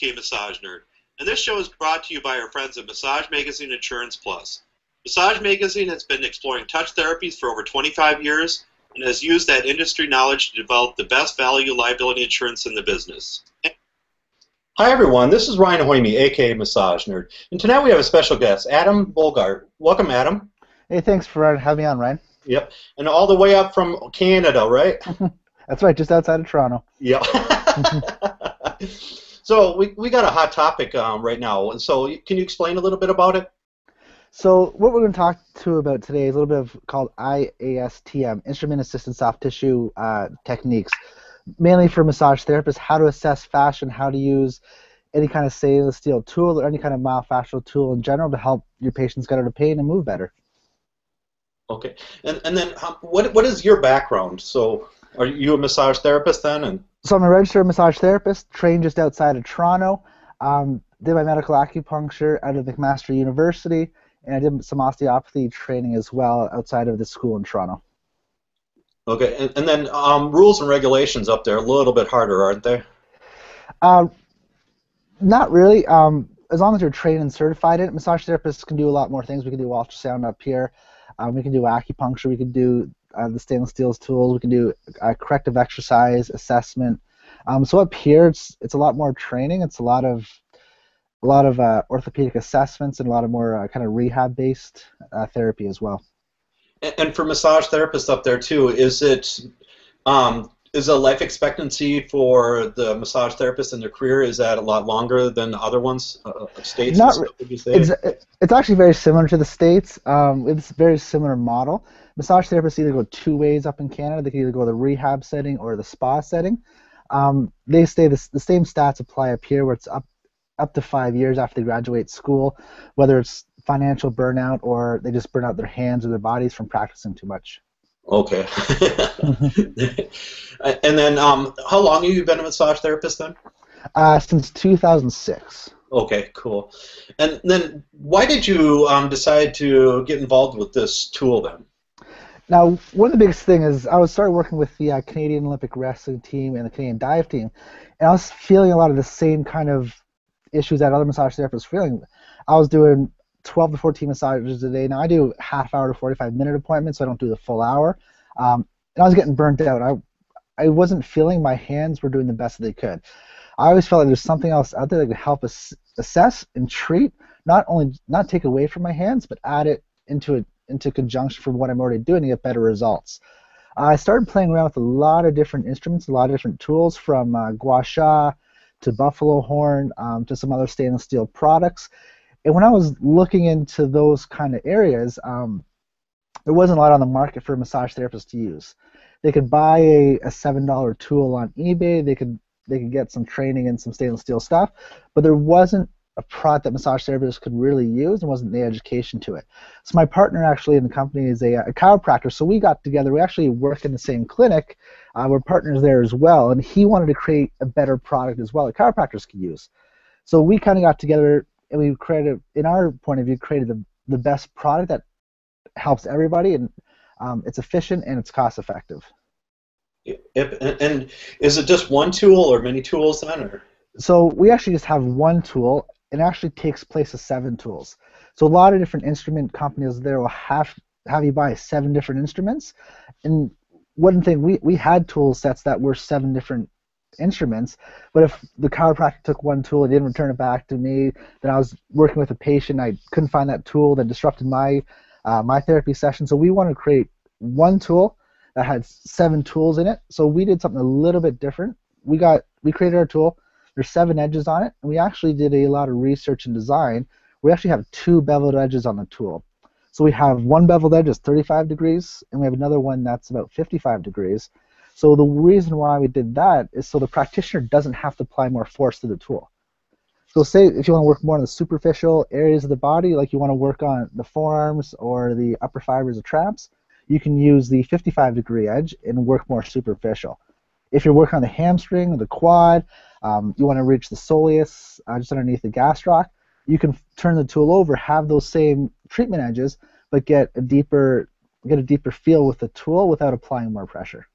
AK Massage Nerd, and this show is brought to you by our friends at Massage Magazine Insurance Plus. Massage Magazine has been exploring touch therapies for over 25 years and has used that industry knowledge to develop the best value liability insurance in the business. Hi everyone, this is Ryan Hoyme, aka Massage Nerd, and tonight we have a special guest, Adam Bolgart. Welcome, Adam. Hey, thanks for having me on, Ryan. Yep, and all the way up from Canada, right? That's right, just outside of Toronto. Yep. So we got a hot topic right now. So can you explain a little bit about it? So what we're going to talk about today is a little bit of called IASTM, Instrument-Assisted Soft Tissue Techniques, mainly for massage therapists, how to assess fascia, how to use any kind of stainless steel tool or any kind of myofascial tool in general to help your patients get out of pain and move better. Okay, and then what is your background? So are you a massage therapist then? So I'm a registered massage therapist, trained just outside of Toronto. Did my medical acupuncture out of McMaster University, and I did some osteopathy training as well outside of the school in Toronto. Okay, and then rules and regulations up there a little bit harder, aren't they? Not really. As long as you're trained and certified in it, massage therapists can do a lot more things. We can do ultrasound up here. We can do acupuncture. We can do the stainless steel tools. We can do corrective exercise assessment. So up here, it's a lot more training. It's a lot of orthopedic assessments and a lot of more kind of rehab-based therapy as well. And for massage therapists up there too, is the life expectancy for the massage therapist in their career, is that a lot longer than other ones, states? Not, would you say? It's actually very similar to the States. It's a very similar model. Massage therapists either go two ways up in Canada. They can either go the rehab setting or the spa setting. They say the same stats apply up here, where it's up to 5 years after they graduate school, whether it's financial burnout or they just burn out their hands or their bodies from practicing too much. Okay. And then how long have you been a massage therapist then? Since 2006. Okay, cool. And then why did you decide to get involved with this tool then? Now, one of the biggest things is I started working with the Canadian Olympic wrestling team and the Canadian dive team, and I was feeling a lot of the same kind of issues that other massage therapists were feeling. I was doing 12 to 14 massages a day. Now, I do half-hour to 45-minute appointments, so I don't do the full hour. And I was getting burnt out. I wasn't feeling my hands were doing the best that they could. I always felt like there's something else out there that could help us assess and treat, not take away from my hands, but add it into conjunction for what I'm already doing to get better results. I started playing around with a lot of different instruments, a lot of different tools, from gua sha to buffalo horn to some other stainless steel products. And when I was looking into those kind of areas, there wasn't a lot on the market for massage therapists to use. They could buy a $7 tool on eBay. They could get some training and some stainless steel stuff, but there wasn't a product that massage therapists could really use, and wasn't the education to it. So my partner actually in the company is a chiropractor, so we got together. We actually work in the same clinic. We're partners there as well, and he wanted to create a better product as well that chiropractors could use. So we kind of got together, and we created, in our point of view, created the best product that helps everybody, and it's efficient and it's cost effective. And is it just one tool or many tools then? Or? So we actually just have one tool. It actually takes place of 7 tools. So a lot of different instrument companies there will have you buy 7 different instruments. And one thing, we had tool sets that were 7 different instruments, but if the chiropractor took one tool and didn't return it back to me, then I was working with a patient, I couldn't find that tool, that disrupted my therapy session. So we want to create one tool that had 7 tools in it. So we did something a little bit different. We created our tool. There's 7 edges on it, and we actually did a lot of research and design. We actually have 2 beveled edges on the tool. So we have one beveled edge that's 35 degrees, and we have another one that's about 55 degrees. So the reason why we did that is so the practitioner doesn't have to apply more force to the tool. So say if you want to work more on the superficial areas of the body, like you want to work on the forearms or the upper fibers of traps, you can use the 55-degree edge and work more superficial. If you're working on the hamstring or the quad, you want to reach the soleus just underneath the gastroc, you can turn the tool over, have those same treatment edges, but get a deeper feel with the tool without applying more pressure.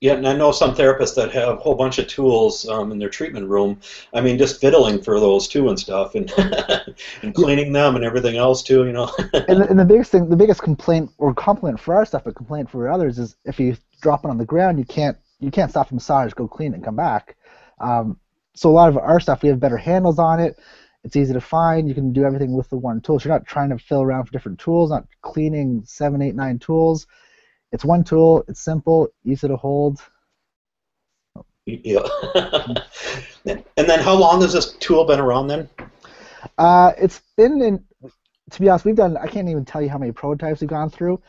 Yeah, and I know some therapists that have a whole bunch of tools in their treatment room. I mean, just fiddling for those too and stuff, and and Yeah, cleaning them and everything else too. You know. and the biggest thing, the biggest complaint or compliment for our stuff, but complaint for others is if you drop it on the ground, you can't stop the massage, go clean it, and come back. Um, so a lot of our stuff, we have better handles on it. It's easy to find. You can do everything with the one tool. So you're not trying to fill around for different tools, not cleaning 7, 8, 9 tools. It's one tool. It's simple, easy to hold. Yeah. And then, how long has this tool been around then? It's been in. To be honest, we've done. I can't even tell you how many prototypes we've gone through.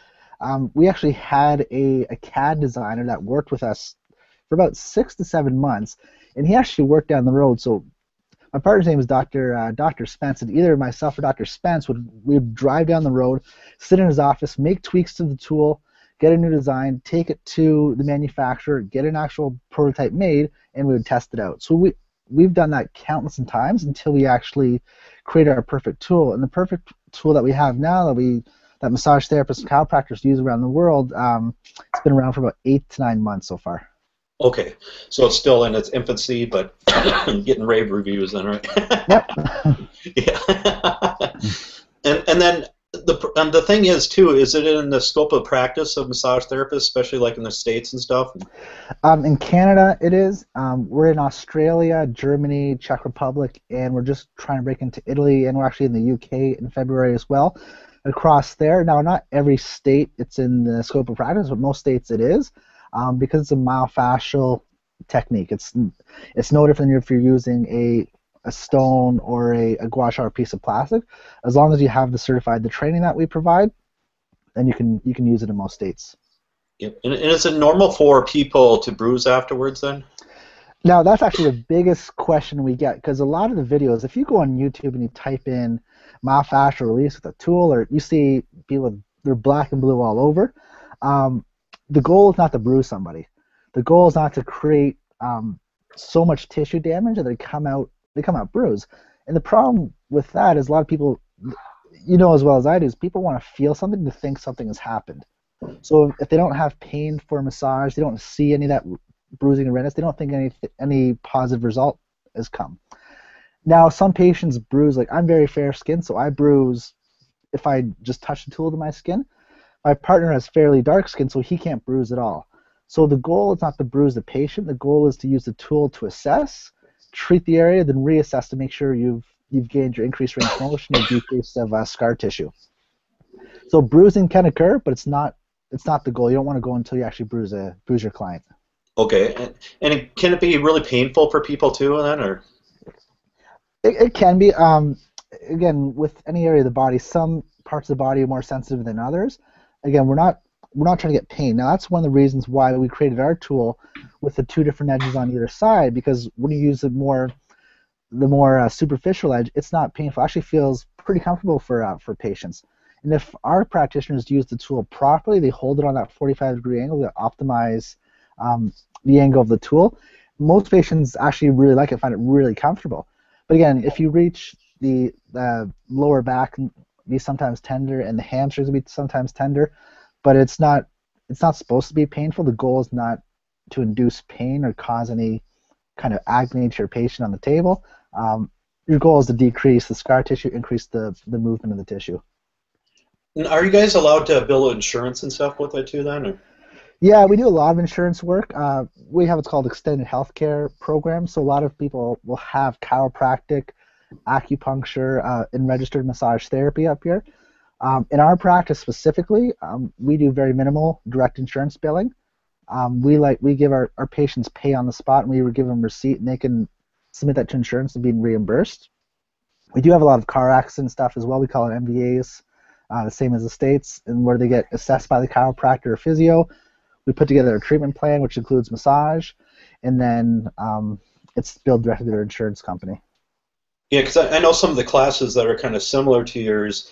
We actually had a CAD designer that worked with us for about 6 to 7 months, and he actually worked down the road. So my partner's name is Dr. Spence, and either myself or Dr. Spence would drive down the road, sit in his office, make tweaks to the tool, get a new design, take it to the manufacturer, get an actual prototype made, and we would test it out. So we've done that countless of times until we actually created our perfect tool. And the perfect tool that we have now that massage therapists and chiropractors use around the world, it's been around for about 8 to 9 months so far. Okay, so it's still in its infancy, but getting rave reviews then, right? Yep. Yeah. And then the thing is too, is it in the scope of practice of massage therapists, especially like in the States and stuff? In Canada, it is. We're in Australia, Germany, Czech Republic, and we're just trying to break into Italy, and we're actually in the UK in February as well. Across there, now not every state it's in the scope of practice, but most states it is, because it's a myofascial technique. It's no different than if you're using a stone or a gua sha piece of plastic. As long as you have the training that we provide, then you can use it in most states. Yep. And is it normal for people to bruise afterwards then? Now, that's actually the biggest question we get, because a lot of the videos, if you go on YouTube and you type in myofascial release with a tool, or you see people with they're black and blue all over, the goal is not to bruise somebody. The goal is not to create so much tissue damage that they come out bruised. And the problem with that is a lot of people, you know as well as I do, is people want to feel something to think something has happened. So if they don't have pain for a massage, they don't see any of that bruising and redness, they don't think any positive result has come. Now, some patients bruise, like I'm very fair skinned, so I bruise if I just touch the tool to my skin. My partner has fairly dark skin, so he can't bruise at all. So the goal is not to bruise the patient. The goal is to use the tool to assess, treat the area, then reassess to make sure you've gained your increased range of motion and decrease of scar tissue. So bruising can occur, but it's not the goal. You don't want to go until you actually bruise your client. Okay, and can it be really painful for people too then, or? It can be. Again, with any area of the body, some parts of the body are more sensitive than others. Again, we're not trying to get pain. Now, that's one of the reasons why we created our tool with the 2 different edges on either side, because when you use the more superficial edge, it's not painful. It actually feels pretty comfortable for patients. And if our practitioners use the tool properly, they hold it on that 45-degree angle to optimize the angle of the tool. Most patients actually really like it, find it really comfortable. But again, if you reach the lower back, be sometimes tender, and the hamstrings will be sometimes tender, but it's not supposed to be painful. The goal is not to induce pain or cause any kind of agony to your patient on the table. Your goal is to decrease the scar tissue, increase the movement of the tissue. And are you guys allowed to bill insurance and stuff with it too then? Or? Yeah, we do a lot of insurance work. We have what's called extended healthcare programs, so a lot of people will have chiropractic, acupuncture, and registered massage therapy up here. In our practice specifically, we do very minimal direct insurance billing. We give our patients pay on the spot, and we would give them a receipt, and they can submit that to insurance and be reimbursed. We do have a lot of car accident stuff as well. We call it MVAs, the same as the States, and where they get assessed by the chiropractor or physio. We put together a treatment plan, which includes massage, and then it's billed directly to their insurance company. Yeah, because I know some of the classes that are kind of similar to yours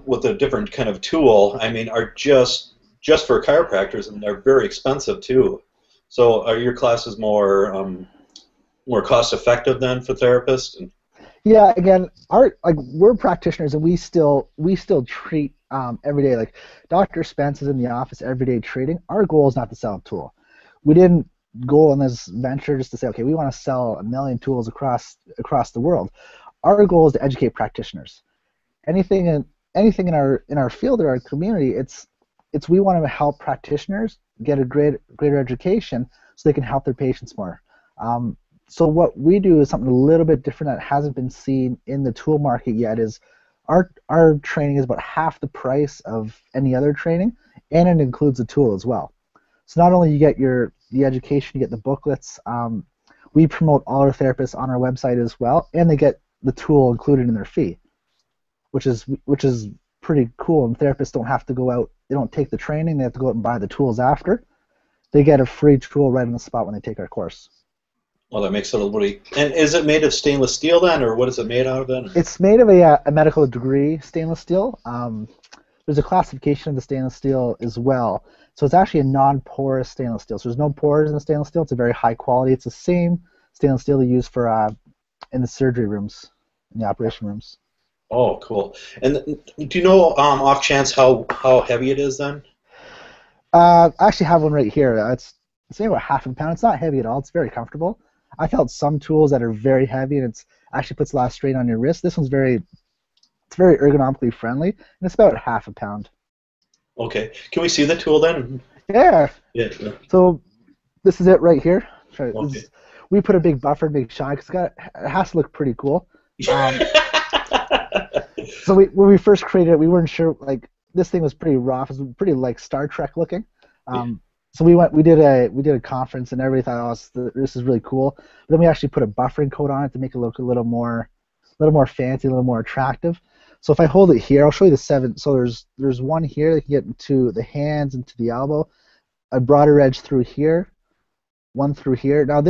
with a different kind of tool, I mean, are just for chiropractors, and they're very expensive too. So are your classes more cost-effective then for therapists? Yeah, again, we're practitioners, and we still treat every day. Like Dr. Spence is in the office every day treating. Our goal is not to sell a tool. we didn't go on this venture just to say, okay, we want to sell 1 million tools across the world. Our goal is to educate practitioners. Anything in our field or our community, it's we want to help practitioners get a greater education so they can help their patients more. So what we do is something a little bit different that hasn't been seen in the tool market yet. Is our training is about half the price of any other training, and it includes a tool as well. So not only you get the education, you get the booklets. We promote all our therapists on our website as well, and they get the tool included in their fee, which is pretty cool. And therapists don't have to go out; they don't take the training; they have to go out and buy the tools after. They get a free tool right on the spot when they take our course. Well, that makes it a little bit. And is it made of stainless steel then, or what is it made out of then? It's made of a medical degree stainless steel. There's a classification of the stainless steel as well. So it's actually a non-porous stainless steel. So there's no pores in the stainless steel. It's a very high quality. It's the same stainless steel they use for in the surgery rooms, in the operation rooms. Oh, cool. And do you know off chance how heavy it is then? I actually have one right here. It's maybe about half a pound. It's not heavy at all. It's very comfortable. I've held some tools that are very heavy, and it's actually puts a lot of strain on your wrist. This one's very ergonomically friendly, and it's about half a pound. Okay. Can we see the tool then? Yeah. Yeah. So this is it right here. Okay. We put a big buffer to make shine because it has to look pretty cool. So when we first created it, we weren't sure. Like this thing was pretty rough. It was pretty like Star Trek looking. So we did a conference and everybody thought, oh, this is really cool. But then we actually put a buffering coat on it to make it look a little more fancy, a little more attractive. So if I hold it here, I'll show you the 7. So there's one here that can get into the hands, into the elbow, a broader edge through here, one through here. Now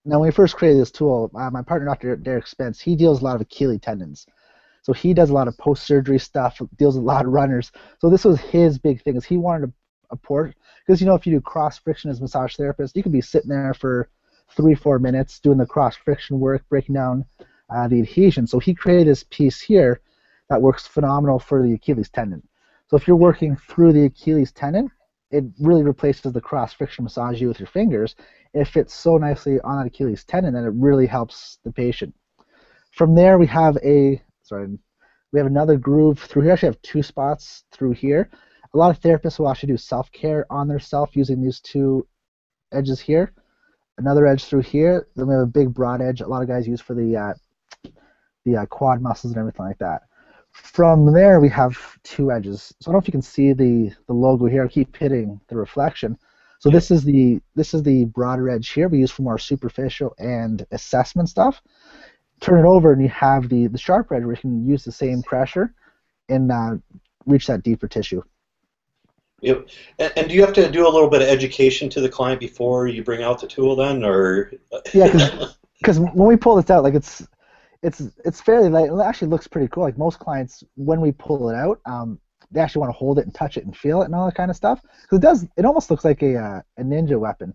when we first created this tool, my partner, Dr. Derek Spence, he deals with a lot of Achilles tendons. So he does a lot of post-surgery stuff, deals with a lot of runners. So this was his big thing, is he wanted a port, because if you do cross friction as a massage therapist, you can be sitting there for 3-4 minutes doing the cross friction work, breaking down the adhesion. So he created this piece here that works phenomenal for the Achilles tendon. So if you're working through the Achilles tendon, it really replaces the cross friction massage you with your fingers. It fits so nicely on that Achilles tendon that it really helps the patient. From there, we have another groove through here. Actually, I have 2 spots through here. A lot of therapists will actually do self-care on their self using these 2 edges here. Another edge through here. Then we have a big broad edge. A lot of guys use for the quad muscles and everything like that. From there, we have 2 edges. So I don't know if you can see the logo here. I keep hitting the reflection. So this is the broader edge here we use for more superficial and assessment stuff. Turn it over and you have the sharp edge where you can use the same pressure and reach that deeper tissue. Yep. And do you have to do a little bit of education to the client before you bring out the tool then, or? Yeah, because when we pull this out, like it's fairly light. It actually looks pretty cool. Like most clients, when we pull it out, they actually want to hold it and touch it and feel it and all that kind of stuff. Because it almost looks like a ninja weapon.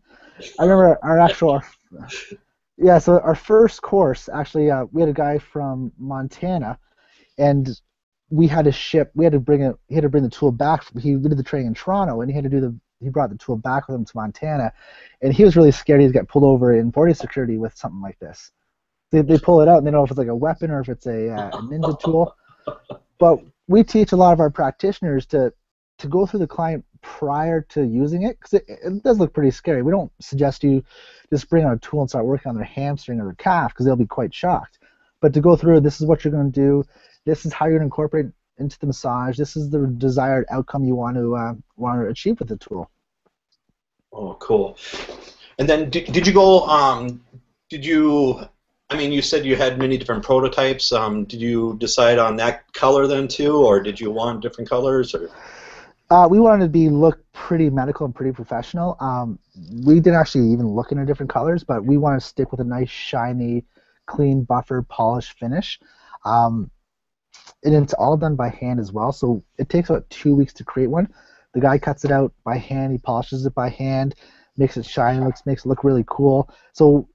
I remember so our first course, actually, we had a guy from Montana, and he had to bring the tool back. He did the training in Toronto, and he brought the tool back with him to Montana, and he was really scared he'd get pulled over in border security with something like this. They pull it out, and they don't know if it's like a weapon or if it's a ninja tool. But we teach a lot of our practitioners to go through the client prior to using it, because it does look pretty scary. We don't suggest you just bring out a tool and start working on their hamstring or their calf, because they'll be quite shocked. But to go through, this is what you're going to do. This is how you're going to incorporate into the massage. This is the desired outcome you want to achieve with the tool. Oh, cool. And then did you go? You said you had many different prototypes. Did you decide on that color then too, or did you want different colors? Or? We wanted to look pretty medical and pretty professional. We didn't actually even look into different colors, but we want to stick with a nice, shiny, clean, buffer, polished finish. And it's all done by hand as well, so it takes about 2 weeks to create one. The guy cuts it out by hand, he polishes it by hand, makes it shine, makes it look really cool. So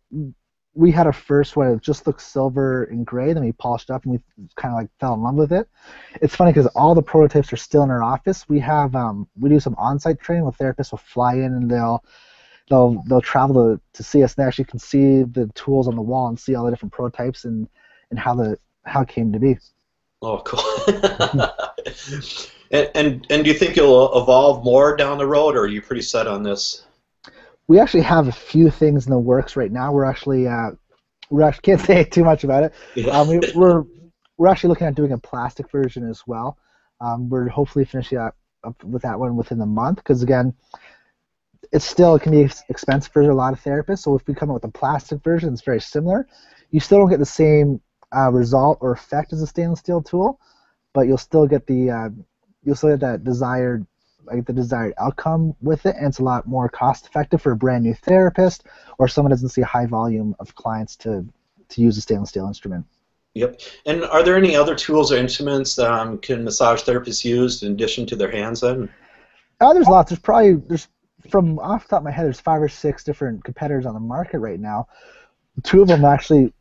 we had a first one, it just looked silver and gray, then we polished it up and we kind of like fell in love with it. It's funny because all the prototypes are still in our office. We do some on-site training where therapists will fly in and they'll travel to see us, and they actually can see the tools on the wall and see all the different prototypes and how it came to be. Oh, cool. And do you think you'll evolve more down the road, or are you pretty set on this? We actually have a few things in the works right now. We're actually can't say too much about it. Yeah. We're actually looking at doing a plastic version as well. We're hopefully finishing up with that one within the month, because again, it can be expensive for a lot of therapists. So if we come up with a plastic version, it's very similar. You still don't get the same result or effect as a stainless steel tool, but you'll still get that desired outcome with it, and it's a lot more cost effective for a brand new therapist or someone who doesn't see a high volume of clients to use a stainless steel instrument. Yep. And are there any other tools or instruments can massage therapists use in addition to their hands then? There's lots. There's from off the top of my head, there's 5 or 6 different competitors on the market right now. 2 of them actually,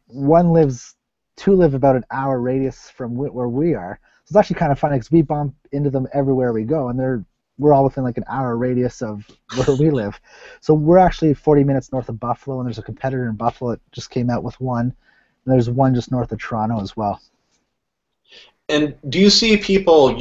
two live about an hour radius from where we are. So it's actually kind of funny because we bump into them everywhere we go, and we're all within like an hour radius of where we live. So we're actually 40 minutes north of Buffalo, and there's a competitor in Buffalo that just came out with one, and there's one just north of Toronto as well. And do you see people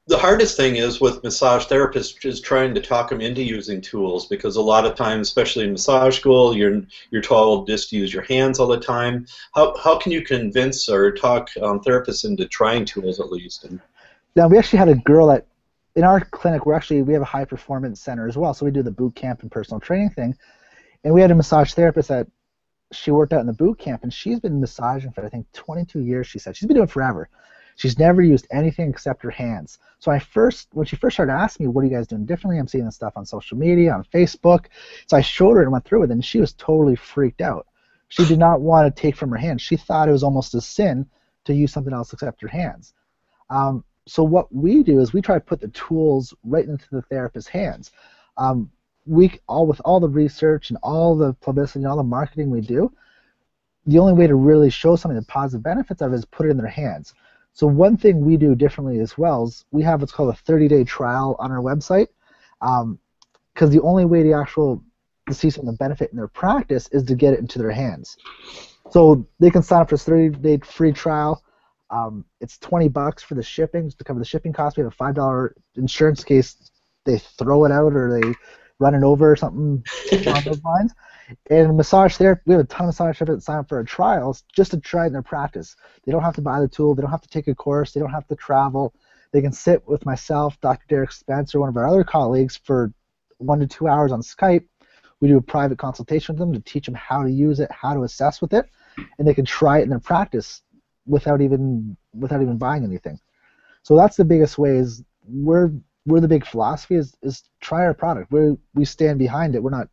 the hardest thing is with massage therapists is trying to talk them into using tools, because a lot of times, especially in massage school, you're told just to use your hands all the time. How can you convince or talk therapists into trying tools at least? Now, we actually had a girl in our clinic. We have a high performance center as well, so we do the boot camp and personal training thing. And we had a massage therapist that she worked out in the boot camp, and she's been massaging for I think 22 years. She said she's been doing it forever. She's never used anything except her hands. So when she first started asking me, what are you guys doing differently? I'm seeing this stuff on social media, on Facebook. So I showed her and went through it, and she was totally freaked out. She did not want to take from her hands. She thought it was almost a sin to use something else except her hands. So what we do is we try to put the tools right into the therapist's hands. With all the research and all the publicity and all the marketing we do, the only way to really show something the positive benefits of it is put it in their hands. So one thing we do differently as well is we have what's called a 30-day trial on our website, because the only way to see some of the benefit in their practice is to get it into their hands. So they can sign up for this 30-day free trial. It's $20 for the shipping, just to cover the shipping cost. We have a $5 insurance in case they throw it out or they run it over or something along those lines. And massage therapy, we have a ton of massage therapists that sign up for our trials just to try it in their practice. They don't have to buy the tool. They don't have to take a course. They don't have to travel. They can sit with myself, Dr. Derek Spence, or one of our other colleagues for 1 to 2 hours on Skype. We do a private consultation with them to teach them how to use it, how to assess with it, and they can try it in their practice without even buying anything. So that's the biggest way. Is we're the big philosophy is try our product. We stand behind it. We're not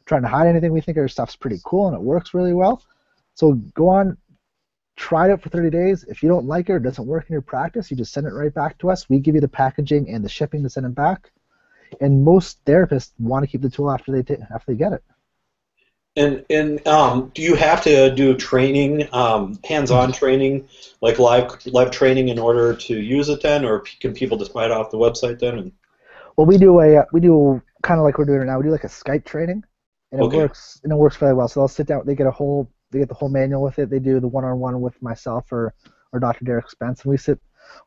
trying to hide anything. We think our stuff's pretty cool and it works really well. So go on, try it out for 30 days. If you don't like it or it doesn't work in your practice, you just send it right back to us. We give you the packaging and the shipping to send it back. And most therapists want to keep the tool after they get it. And do you have to do training, hands-on training, like live training in order to use it then, or can people just buy it off the website then? Well, we do kind of like we're doing it now. We do like a Skype training, and it works fairly well. So they'll sit down, they get the whole manual with it. They do the one-on-one with myself or Dr. Derek Spence, and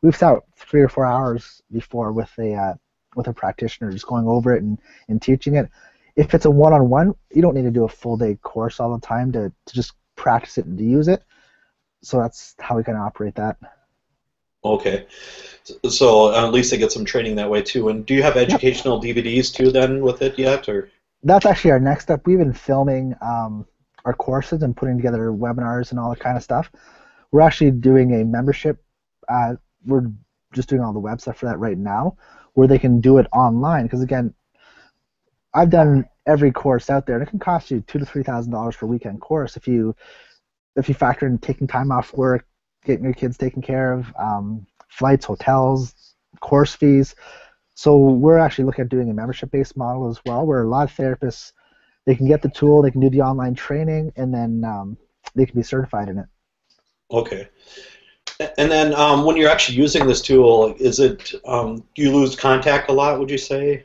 we've sat 3 or 4 hours before with a practitioner, just going over it and teaching it. If it's a one-on-one, you don't need to do a full-day course all the time to just practice it and to use it. So that's how we kind of operate that. Okay. So at least they get some training that way too. And do you have educational DVDs too then with it yet, or? That's actually our next step. We've been filming our courses and putting together webinars and all that kind of stuff. We're actually doing a membership. We're just doing all the web stuff for that right now, where they can do it online. Because again, I've done every course out there, and it can cost you $2,000 to $3,000 for a weekend course if you factor in taking time off work, getting your kids taken care of, flights, hotels, course fees. So we're actually looking at doing a membership-based model as well, where a lot of therapists, they can get the tool, they can do the online training, and then they can be certified in it. Okay. And then when you're actually using this tool, is it do you lose contact a lot, would you say?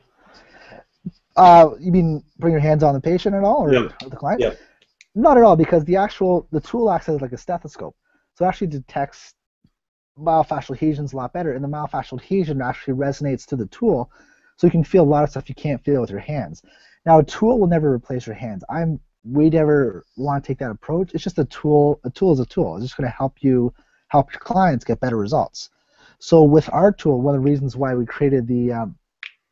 You mean putting your hands on the patient at all, or Yeah. the client? Yeah. Not at all, because the tool acts as like a stethoscope, so it actually detects myofascial adhesions a lot better, and the myofascial adhesion actually resonates to the tool, so you can feel a lot of stuff you can't feel with your hands. Now, a tool will never replace your hands. We never want to take that approach. It's just a tool. A tool is a tool. It's just going to help help your clients get better results. So with our tool, one of the reasons why we created the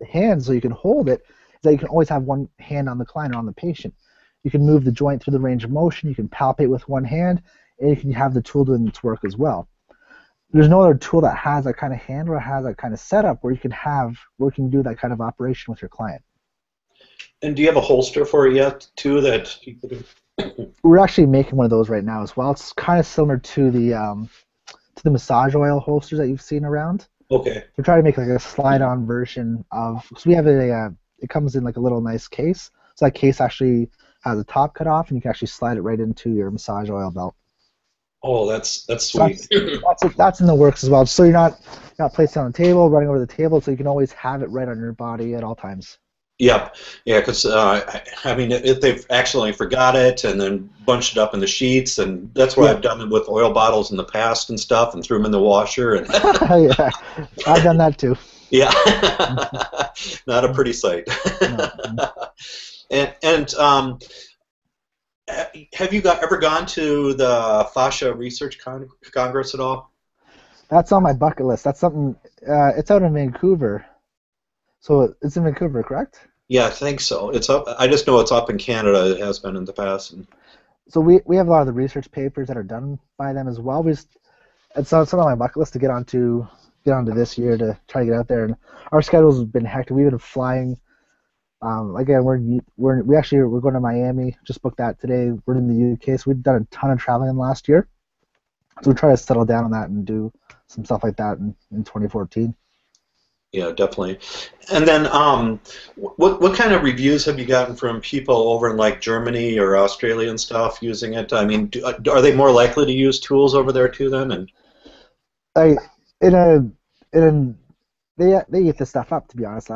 hands so you can hold it is that you can always have one hand on the client or on the patient. You can move the joint through the range of motion. You can palpate with one hand, and you can have the tool doing its work as well. There's no other tool that has that kind of handle or has that kind of setup where you can do that kind of operation with your client. And do you have a holster for it yet, too, that you could... We're actually making one of those right now as well. It's kind of similar to the massage oil holsters that you've seen around. Okay. We're trying to make like a slide-on version of. So we have it comes in like a little nice case. So that case actually has a top cut off, and you can actually slide it right into your massage oil belt. Oh, that's sweet. That's in the works as well. So you're not placed on the table, running over the table, so you can always have it right on your body at all times. Yep. Yeah, because I mean, if they've actually forgot it and then bunched it up in the sheets, and that's what I've done it with oil bottles in the past and stuff, and threw them in the washer. And yeah, I've done that too. Yeah, not a pretty sight. No. And have you ever gone to the Fascia Research Congress at all? That's on my bucket list. That's something. It's out in Vancouver. So it's in Vancouver, correct? Yeah, I think so. It's up. I just know it's up in Canada. It has been in the past. So we have a lot of the research papers that are done by them as well. It's on my bucket list to get onto this year to try to get out there. And our schedules have been hectic. We've been flying. Again, we're going to Miami. Just booked that today. We're in the UK, so we've done a ton of traveling last year. So we try to settle down on that and do some stuff like that in 2014. Yeah, definitely. And then, what kind of reviews have you gotten from people over in like Germany or Australia and stuff using it? I mean, are they more likely to use tools over there too then? And they eat this stuff up, to be honest.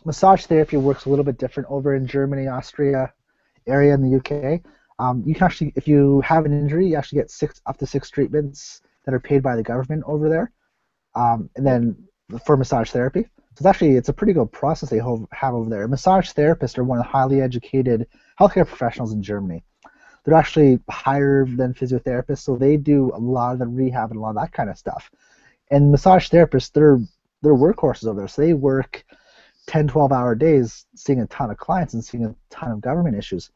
Massage therapy works a little bit different over in Germany, Austria area, in the UK. You can actually, if you have an injury, you actually get up to six treatments that are paid by the government over there, and then for massage therapy. So it's a pretty good process they have over there. Massage therapists are one of the highly educated healthcare professionals in Germany. They're actually higher than physiotherapists, so they do a lot of the rehab and a lot of that kind of stuff. And massage therapists, they're workhorses over there, so they work 10, 12-hour days seeing a ton of clients and seeing a ton of government issues.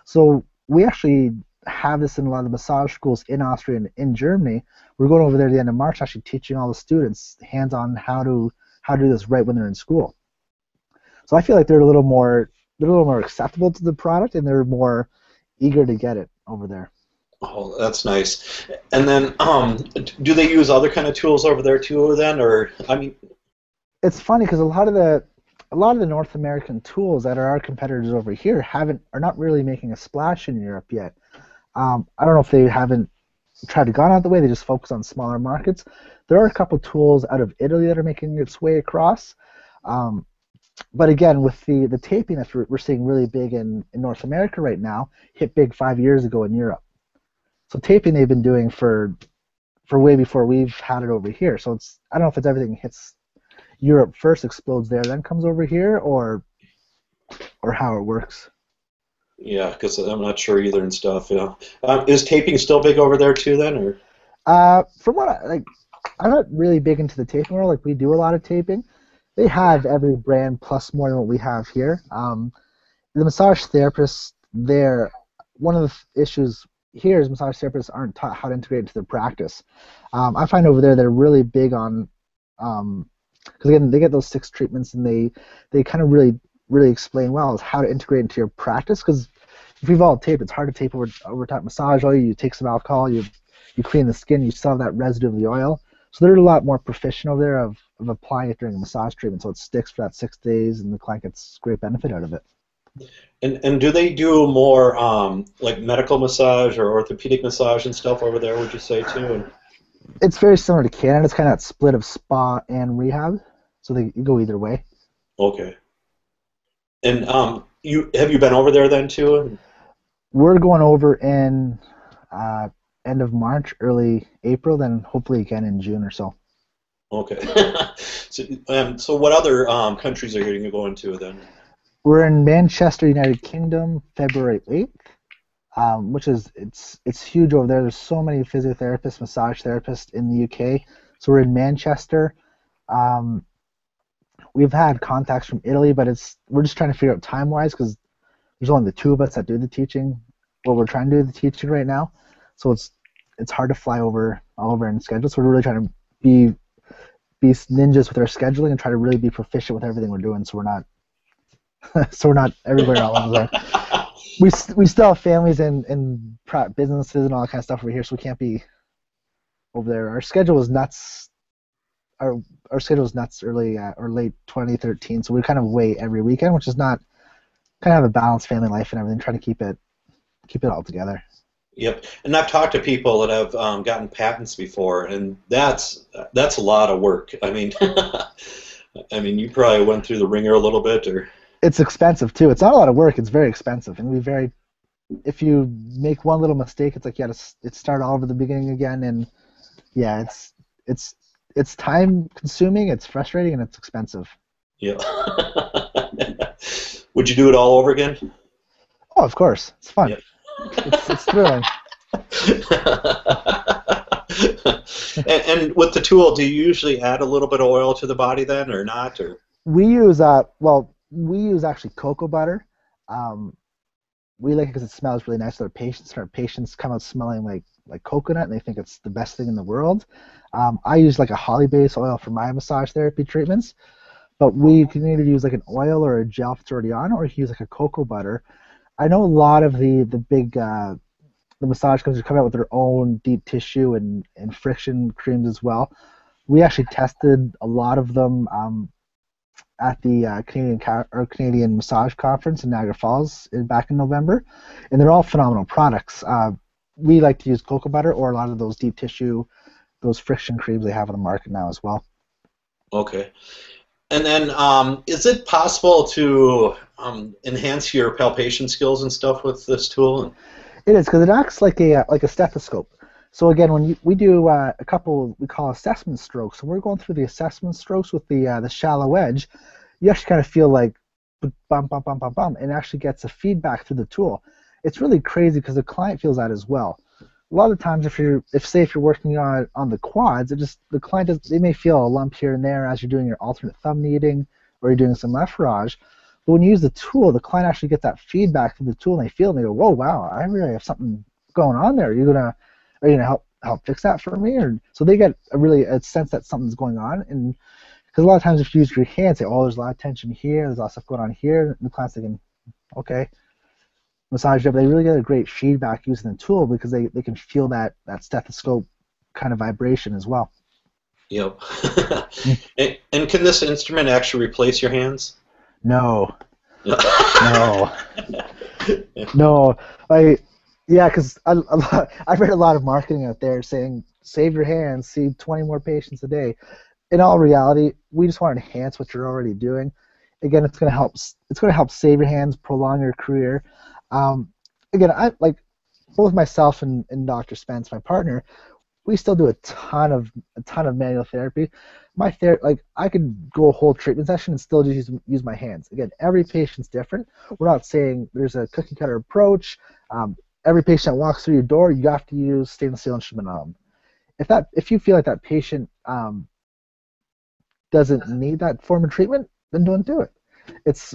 So we actually have this in a lot of the massage schools in Austria and in Germany. We're going over there at the end of March, actually teaching all the students hands-on how to do this right when they're in school. So I feel like they're a little more acceptable to the product, and they're more eager to get it over there. Oh, that's nice. And then, do they use other kind of tools over there too? Then, or I mean, it's funny because a lot of the North American tools that are our competitors over here are not really making a splash in Europe yet. I don't know if they haven't tried to gone out the way. They just focus on smaller markets. There are a couple tools out of Italy that are making its way across. But again, with the taping that we're seeing really big in North America right now, hit big 5 years ago in Europe. So taping they've been doing for way before we've had it over here. So I don't know if it's everything hits Europe first, explodes there, then comes over here, or how it works. Yeah, because I'm not sure either and stuff. You know, is taping still big over there too then, or? From what I'm not really big into the taping world. Like we do a lot of taping. They have every brand plus more than what we have here. The massage therapists there, one of the issues here is massage therapists aren't taught how to integrate into their practice. I find over there they're really big on, because again they get those 6 treatments and they kind of really explain well is how to integrate into your practice, because if we've all taped, it's hard to tape over top massage oil. You take some alcohol, you clean the skin, you still have that residue of the oil. So they're a lot more proficient over there of applying it during a massage treatment, so it sticks for that 6 days, and the client gets great benefit out of it. And do they do more like medical massage or orthopedic massage and stuff over there, would you say, too? It's very similar to Canada. It's kind of that split of spa and rehab, so they go either way. Okay. And have you been over there then too? We're going over in uh, end of March, early April, then hopefully again in June or so. Okay. So what other countries are you going to go into then? We're in Manchester, United Kingdom, February 8th, which is it's huge over there. There's so many physiotherapists, massage therapists in the UK. So we're in Manchester. Um, we've had contacts from Italy, but we're just trying to figure out time wise because there's only the two of us that do the teaching. Well, we're trying to do the teaching right now, so it's hard to fly over all over and schedule. So we're really trying to be ninjas with our scheduling and try to really be proficient with everything we're doing. So we're not so we're not everywhere all over there. We still have families and businesses and all that kind of stuff over here, so we can't be over there. Our schedule was nuts. Our schedule was nuts early or late 2013, so we kind of away every weekend, which is not kind of have a balanced family life and everything, trying to keep it all together. Yep. And I've talked to people that have gotten patents before, and that's a lot of work. I mean, I mean, you probably went through the ringer a little bit, or. It's expensive too. It's not a lot of work. It's very expensive, and if you make one little mistake, it's like you got to start all over the beginning again, and yeah, it's time consuming, it's frustrating, and it's expensive. Yeah. Would you do it all over again? Oh, of course. It's fun. Yep. It's thrilling. And with the tool, do you usually add a little bit of oil to the body then, or not? Or We use we use actually cocoa butter. We like it because it smells really nice. Our patients come out smelling like coconut, and they think it's the best thing in the world. I use like a holly-based oil for my massage therapy treatments, but we can either use like an oil or a gel if it's already on, or you can use like a cocoa butter. I know a lot of the big the massage companies are coming out with their own deep tissue and friction creams as well. We actually tested a lot of them at the Canadian Massage Conference in Niagara Falls back in November, and they're all phenomenal products. We like to use cocoa butter or a lot of those deep tissue, those friction creams they have on the market now as well. Okay. And then, is it possible to enhance your palpation skills and stuff with this tool? It is, because it acts like a stethoscope. So again, when we do a couple we call assessment strokes, so we're going through the assessment strokes with the shallow edge, you actually kind of feel like bum bum bum bum bum, and it actually gets a feedback through the tool. It's really crazy because the client feels that as well. A lot of times, if you're working on the quads, the client they may feel a lump here and there as you're doing your alternate thumb kneading or you're doing some massage. But when you use the tool, the client actually gets that feedback from the tool, and they feel, and they go, "Whoa, wow! I really have something going on there. Are you gonna help fix that for me?" Or so they get a sense that something's going on, and because a lot of times if you use your hands, say, "Oh, there's a lot of tension here. There's a lot of stuff going on here," and the client's thinking, "Okay." Massage, but they really get a great feedback using the tool because they can feel that stethoscope kind of vibration as well. Yep. And can this instrument actually replace your hands? No. No. No. Because I've read a lot of marketing out there saying, save your hands, see 20 more patients a day. In all reality, we just want to enhance what you're already doing. Again, it's going to help save your hands, prolong your career. Again, I like both myself and Dr. Spence, my partner, we still do a ton of manual therapy. I could go a whole treatment session and still just use my hands. Again, every patient's different. We're not saying there's a cookie cutter approach. Every patient that walks through your door, you have to use stainless steel instrument on them. If you feel like that patient doesn't need that form of treatment, then don't do it. It's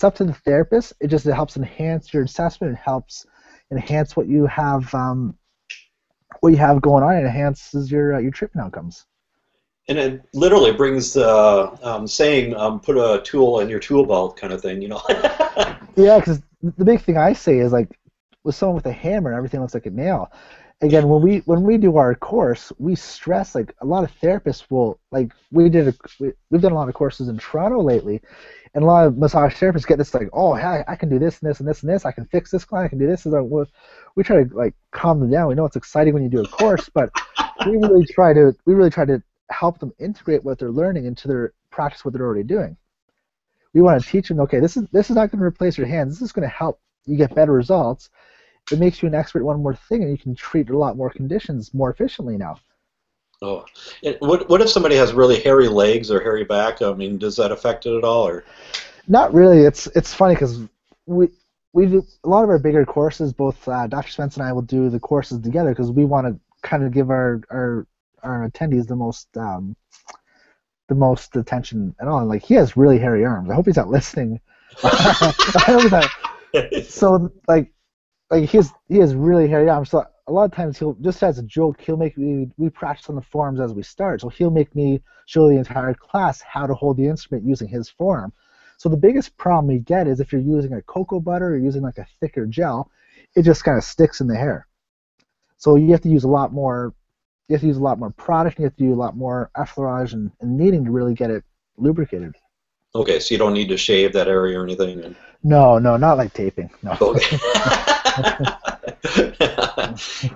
up to the therapist. It helps enhance your assessment. It helps enhance what you have going on. It enhances your treatment outcomes. And it literally brings the saying, "Put a tool in your tool belt," kind of thing, Yeah, because the big thing I say is like with someone with a hammer, everything looks like a nail. Again, when we do our course, we stress like a lot of therapists will like we've done a lot of courses in Toronto lately, and a lot of massage therapists get this like, oh, hey, I can do this and this and this and this. I can fix this client. I can do this. We try to like calm them down. We know it's exciting when you do a course, but we really try to help them integrate what they're learning into their practice, what they're already doing. We want to teach them, okay, this is not going to replace your hands. This is going to help you get better results. It makes you an expert in one more thing, and you can treat a lot more conditions more efficiently now. Oh, and what if somebody has really hairy legs or hairy back? I mean, does that affect it at all, or? Not really. It's funny because we do a lot of our bigger courses. Both Dr. Spence and I will do the courses together because we want to kind of give our attendees the most attention at all. And like, he has really hairy arms. I hope he's not listening. I hope he's not. So like he has really hairy arms. So a lot of times he'll, just as a joke, he'll make me, we practice on the forums as we start. So he'll make me show the entire class how to hold the instrument using his forearm. So the biggest problem we get is if you're using a cocoa butter or using like a thicker gel, it just kind of sticks in the hair. So you have to use a lot more. You have to use a lot more product. And you have to do a lot more effleurage and kneading to really get it lubricated. Okay, so you don't need to shave that area or anything. And... No, not like taping. No. Okay.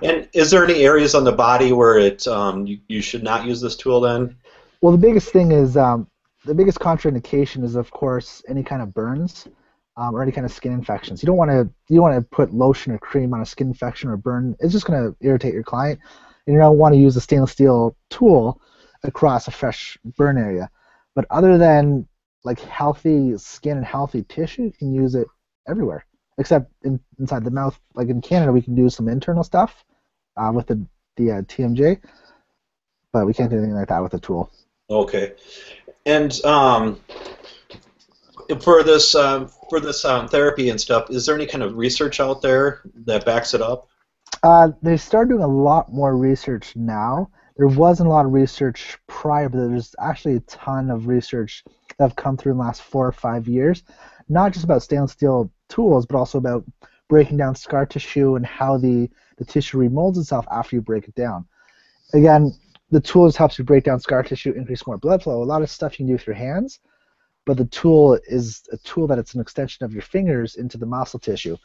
And is there any areas on the body where it you should not use this tool then? Well, the biggest thing is the biggest contraindication is, of course, any kind of burns or any kind of skin infections. You don't want to put lotion or cream on a skin infection or burn. It's just going to irritate your client, and you don't want to use a stainless steel tool across a fresh burn area. But other than like healthy skin and healthy tissue, you can use it everywhere, except inside the mouth. Like in Canada, we can do some internal stuff with the TMJ, but we can't do anything like that with the tool. Okay. And for this therapy and stuff, is there any kind of research out there that backs it up? They started doing a lot more research now. There wasn't a lot of research prior, but there's actually a ton of research that have come through in the last 4 or 5 years, not just about stainless steel tools, but also about breaking down scar tissue and how the tissue remolds itself after you break it down. Again, the tool just helps you break down scar tissue, increase more blood flow. A lot of stuff you can do with your hands, but the tool is a tool that it's an extension of your fingers into the muscle tissue.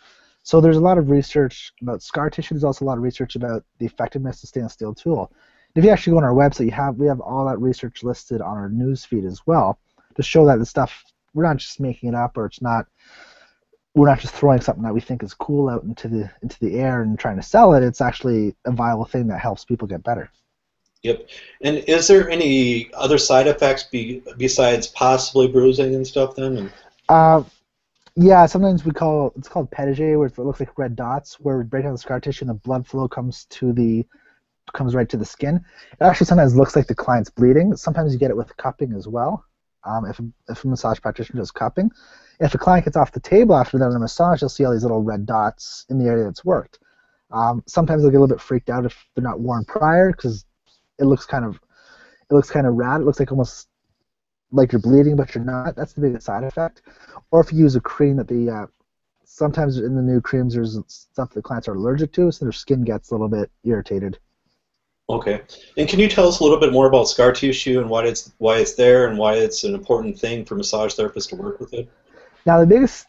So there's a lot of research about scar tissue. There's also a lot of research about the effectiveness of stainless steel tool. If you actually go on our website, we have all that research listed on our news feed as well to show that the stuff, we're not just making it up, or we're not just throwing something that we think is cool out into the air and trying to sell it. It's actually a viable thing that helps people get better. Yep. And is there any other side effects besides possibly bruising and stuff then? Yeah, sometimes it's called pétage, where it looks like red dots, where we break down the scar tissue and the blood flow comes right to the skin. It actually sometimes looks like the client's bleeding. Sometimes you get it with cupping as well. If a massage practitioner does cupping, if a client gets off the table after they're in a massage, you'll see all these little red dots in the area that's worked. Sometimes they'll get a little bit freaked out if they're not worn prior, because it looks kind of rad. It looks like almost like you're bleeding, but you're not. That's the biggest side effect. Or if you use a cream that sometimes in the new creams there's stuff that clients are allergic to, so their skin gets a little bit irritated. Okay. And can you tell us a little bit more about scar tissue and why it's there and why it's an important thing for massage therapists to work with it? Now the biggest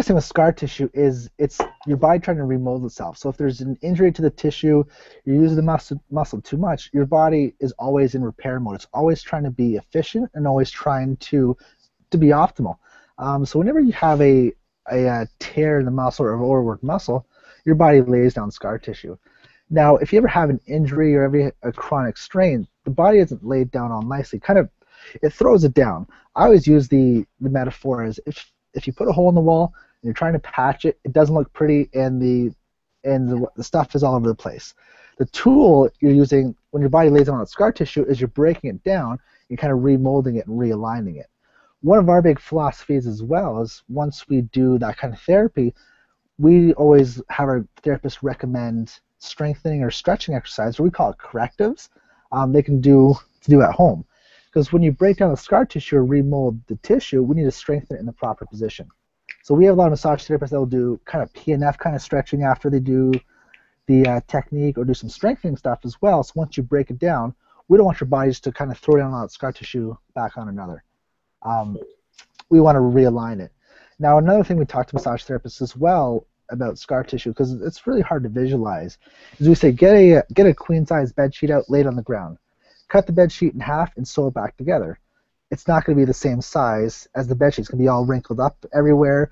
thing with scar tissue is it's your body trying to remold itself. So if there's an injury to the tissue, you're using the muscle too much, your body is always in repair mode. It's always trying to be efficient and always trying to be optimal. So whenever you have a tear in the muscle or overworked muscle, your body lays down scar tissue. Now, if you ever have an injury or a chronic strain, the body isn't laid down all nicely. It throws it down. I always use the metaphor as if you put a hole in the wall and you're trying to patch it, it doesn't look pretty, and the stuff is all over the place. The tool you're using when your body lays down on scar tissue is you're breaking it down and kind of remolding it and realigning it. One of our big philosophies as well is once we do that kind of therapy, we always have our therapists recommend strengthening or stretching exercise, or we call it correctives. They can do at home. Because when you break down the scar tissue or remold the tissue, we need to strengthen it in the proper position. So we have a lot of massage therapists that will do kind of PNF kind of stretching after they do the technique, or do some strengthening stuff as well. So once you break it down, we don't want your body just to kind of throw down all that scar tissue back on another. We want to realign it. Now another thing we talk to massage therapists as well about scar tissue, because it's really hard to visualize, is we say get a queen size bed sheet out, lay it on the ground. Cut the bed sheet in half and sew it back together. it's not going to be the same size as the bed sheet. It's going to be all wrinkled up everywhere.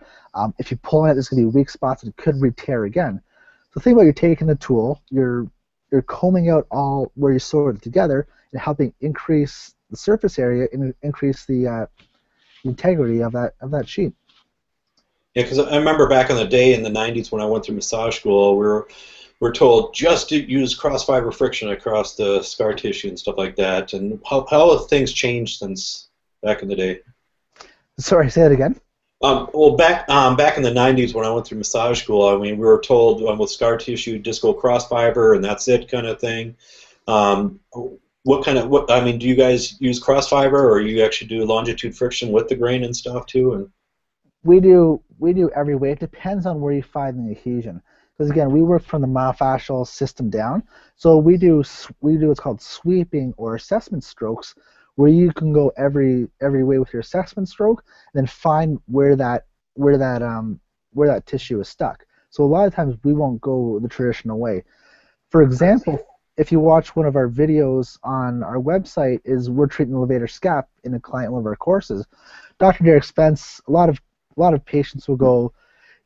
If you pull on it, there's going to be weak spots that it could re-tear again. So think about you're taking the tool, you're combing out all where you sewed it together and helping increase the surface area and increase the integrity of that sheet. Yeah, because I remember back in the day in the 90s when I went through massage school, we're told just to use cross-fiber friction across the scar tissue and stuff like that. And how have things changed since back in the day? Sorry, say that again. Well, back in the 90s when I went through massage school, I mean, we were told with scar tissue, just go cross-fiber and that's it kind of thing. I mean, do you guys use cross-fiber or you actually do longitude friction with the grain and stuff too? And we do every way. It depends on where you find the adhesion. Because again, we work from the myofascial system down, so we do what's called sweeping or assessment strokes, where you can go every way with your assessment stroke, and then find where that tissue is stuck. So a lot of times we won't go the traditional way. For example, if you watch one of our videos on our website, we're treating the levator scap in a client in one of our courses. Dr. Derek Spence, a lot of patients will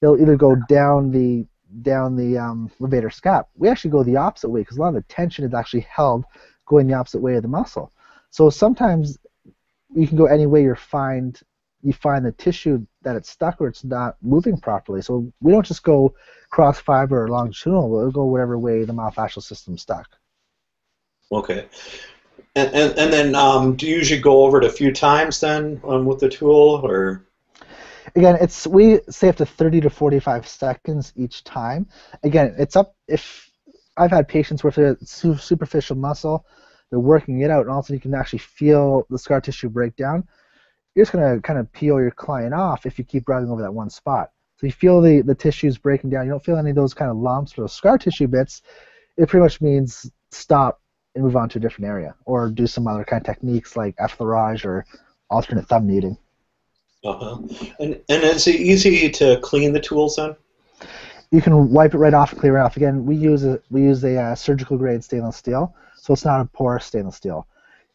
they'll either go down the levator scap. We actually go the opposite way because a lot of the tension is actually held going the opposite way of the muscle. So sometimes you can go any way you find the tissue that it's stuck or it's not moving properly. So we don't just go cross fiber or longitudinal. We'll go whatever way the myofascial system's stuck. Okay. And then do you usually go over it a few times then with the tool or? Again, we say up to 30 to 45 seconds each time. Again, it's up if I've had patients where if it's superficial muscle, they're working it out, and also you can actually feel the scar tissue break down. You're just going to kind of peel your client off if you keep rubbing over that one spot. So you feel the tissues breaking down. You don't feel any of those kind of lumps or those scar tissue bits. It pretty much means stop and move on to a different area, or do some other kind of techniques like effleurage or alternate thumb kneading. Uh-huh. And is it easy to clean the tools then? You can wipe it right off and clear it off. Again, we use a surgical grade stainless steel, so it's not a porous stainless steel.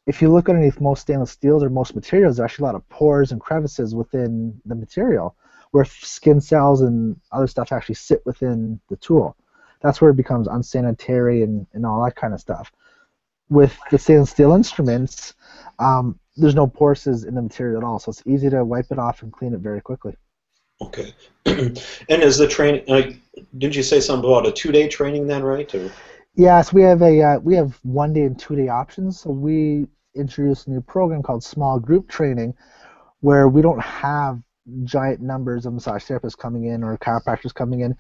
If you look underneath most stainless steels or most materials, there's actually a lot of pores and crevices within the material, where skin cells and other stuff actually sit within the tool. That's where it becomes unsanitary and all that kind of stuff. With the stainless steel instruments, there's no pores in the material at all, so it's easy to wipe it off and clean it very quickly. Okay. And is the training? Didn't you say something about a 2-day training then, right? Or? Yeah, so we have 1 day and 2 day options. So we introduced a new program called small group training, where we don't have giant numbers of massage therapists coming in or chiropractors coming in.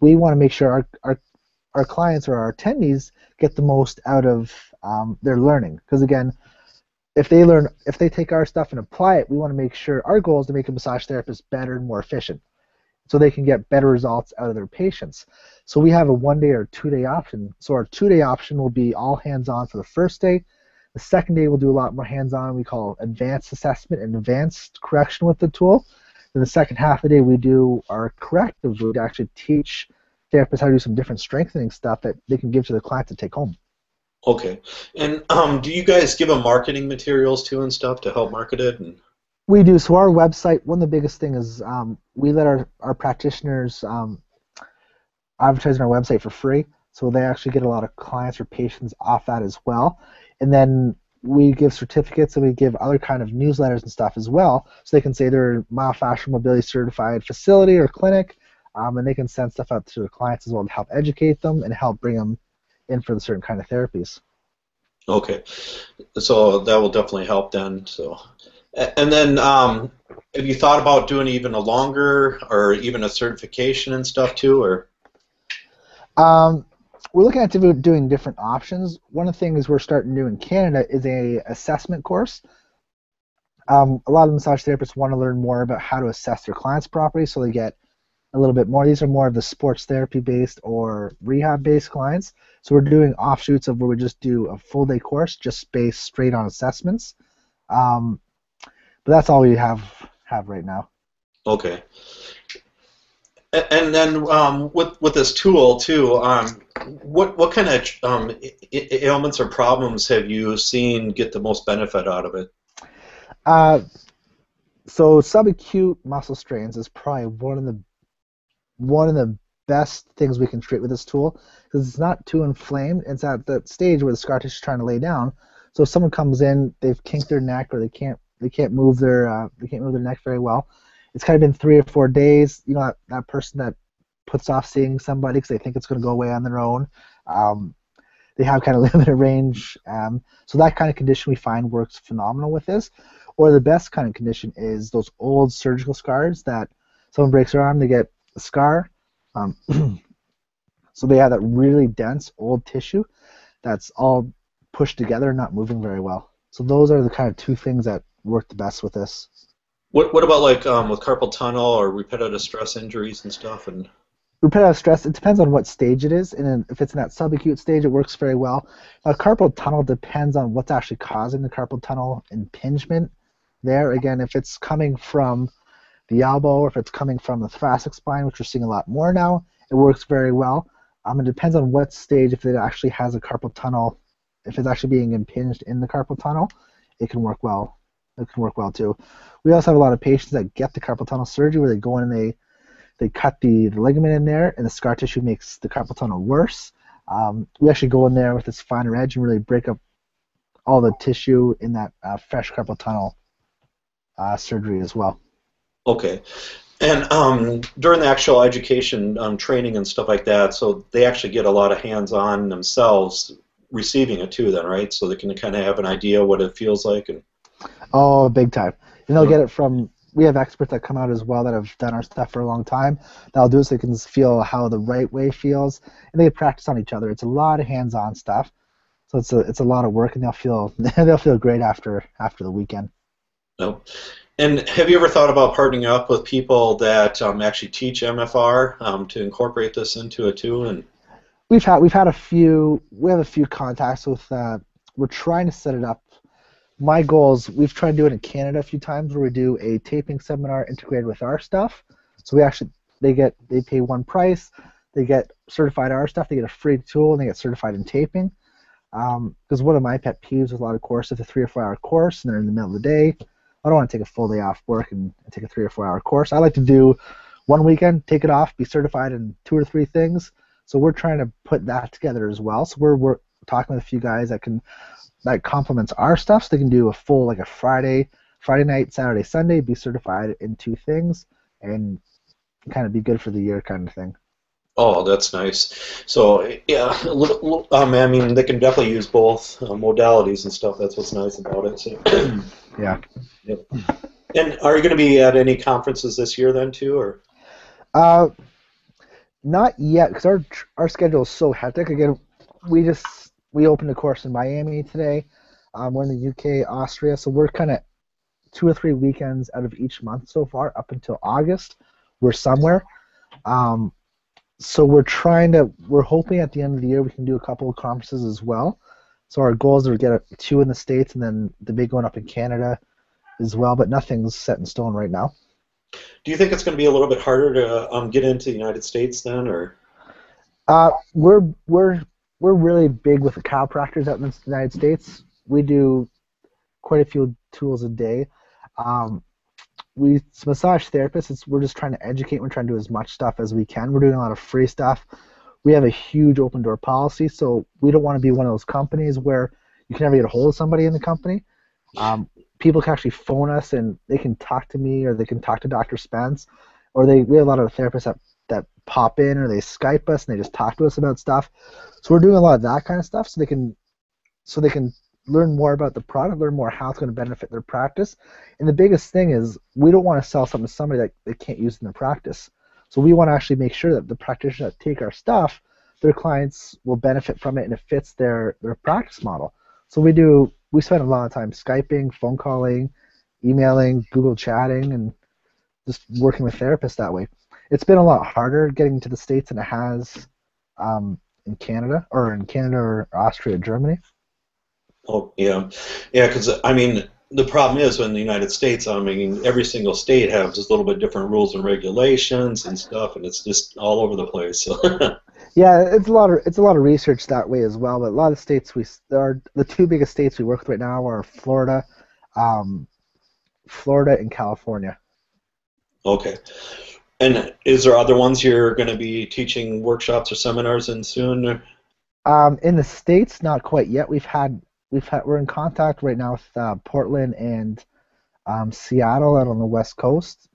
We want to make sure our clients or our attendees get the most out of their learning. Because again, if they take our stuff and apply it, we want to make sure our goal is to make a massage therapist better and more efficient, so they can get better results out of their patients. So we have a 1 day or 2 day option. So our 2 day option will be all hands-on for the first day. The second day we'll do a lot more hands-on. We call advanced assessment and advanced correction with the tool. Then the second half of the day we do our corrective. We actually teach therapists how to do some different strengthening stuff that they can give to the client to take home. Okay. And do you guys give them marketing materials too and stuff to help market it? And we do. So our website, one of the biggest things is we let our practitioners advertise on our website for free. So they actually get a lot of clients or patients off that as well. And then we give certificates and we give other kind of newsletters and stuff as well. So they can say they're a myofascial mobility certified facility or clinic, and they can send stuff out to their clients as well to help educate them and help bring them in for the certain kind of therapies. Okay, so that will definitely help then. So, and then have you thought about doing even a longer or even a certification and stuff too, or? We're looking at doing different options. One of the things we're starting to do in Canada is a assessment course. A lot of massage therapists want to learn more about how to assess their clients properly, so they get a little bit more. These are more of the sports therapy-based or rehab-based clients. So we're doing offshoots of where we just do a full-day course just based straight on assessments. But that's all we have right now. Okay. And then with this tool too, what kind of ailments or problems have you seen get the most benefit out of it? Uh, so subacute muscle strains is probably one of the best things we can treat with this tool because it's not too inflamed. It's at that stage where the scar tissue is trying to lay down. So if someone comes in, they've kinked their neck or they can't move their neck very well. It's kind of been 3 or 4 days. You know that person that puts off seeing somebody because they think it's going to go away on their own. Um, they have kind of limited range. So that kind of condition we find works phenomenal with this. Or the best kind of condition is those old surgical scars that someone breaks their arm, they get a scar. Um, so they have that really dense old tissue that's all pushed together, not moving very well. So those are the kind of two things that work the best with this. What about like with carpal tunnel or repetitive stress injuries and stuff? And Repetitive stress, it depends on what stage it is, and then if it's in that subacute stage, it works very well. Now, carpal tunnel depends on what's actually causing the carpal tunnel impingement there. Again, if it's coming from the elbow or if it's coming from the thoracic spine, which we're seeing a lot more now, it works very well. It depends on what stage, if it actually has a carpal tunnel, if it's actually being impinged in the carpal tunnel, it can work well. It can work well too. We also have a lot of patients that get the carpal tunnel surgery where they go in and they cut the ligament in there, and the scar tissue makes the carpal tunnel worse. We actually go in there with this finer edge and really break up all the tissue in that fresh carpal tunnel surgery as well. okay. And during the actual education, training and stuff like that, so they actually get a lot of hands-on themselves receiving it too then, right? So they can kind of have an idea what it feels like. And Oh, big time. And they'll get it from, we have experts that come out as well that have done our stuff for a long time. That'll do it so they can feel how the right way feels, and they practice on each other. It's a lot of hands-on stuff, so it's a lot of work, and they'll feel great after the weekend. no. And have you ever thought about partnering up with people that actually teach MFR to incorporate this into it too? And We have a few contacts with. We're trying to set it up. My goal is we've tried to do it in Canada a few times where we do a taping seminar integrated with our stuff. So they pay one price, they get certified our stuff, they get a free tool, and they get certified in taping. Because one of my pet peeves with a lot of courses, it's a 3 or 4 hour course, and they're in the middle of the day. I don't want to take a full day off work and take a 3 or 4 hour course. I like to do one weekend, take it off, be certified in 2 or 3 things. So we're trying to put that together as well. So we're talking with a few guys that complements our stuff, so they can do a full, like a Friday night, Saturday, Sunday, be certified in 2 things, and kind of be good for the year kind of thing. oh, that's nice. So yeah, I mean, they can definitely use both modalities and stuff. That's what's nice about it. So. Yeah. Yep. And are you going to be at any conferences this year then too, or? Not yet, because our schedule is so hectic. Again, we opened a course in Miami today. We're in the UK, Austria, so we're kind of 2 or 3 weekends out of each month so far up until August. We're somewhere. So we're hoping at the end of the year we can do a couple of conferences as well. So our goal is to get 2 in the States and then the big one up in Canada as well, but nothing's set in stone right now. Do you think it's going to be a little bit harder to get into the United States then, or? We're really big with the chiropractors out in the United States. We do quite a few tools a day. Massage therapists, we're just trying to educate. We're trying to do as much stuff as we can. We're doing a lot of free stuff. We have a huge open door policy, so we don't want to be one of those companies where you can never get a hold of somebody in the company. People can actually phone us and they can talk to me or they can talk to Dr. Spence, or we have a lot of therapists that pop in or they Skype us and they just talk to us about stuff. So we're doing a lot of that kind of stuff so they can learn more about the product, learn more how it's going to benefit their practice. And the biggest thing is we don't want to sell something to somebody that they can't use in their practice. So we want to actually make sure that the practitioners that take our stuff, their clients will benefit from it and it fits their practice model. So we spend a lot of time Skyping, phone calling, emailing, Google chatting, and just working with therapists that way. It's been a lot harder getting to the States than it has in Canada or Austria or Germany. Oh, yeah. Yeah, because, I mean, the problem is in the United States, I mean, every single state has just a little bit different rules and regulations and stuff, and it's just all over the place. So. Yeah, it's a lot of research that way as well. But a lot of states the 2 biggest states we work with right now are Florida, Florida, and California. Okay. And is there other ones you're going to be teaching workshops or seminars in soon? In the States, not quite yet. We're in contact right now with Portland and Seattle out on the West Coast.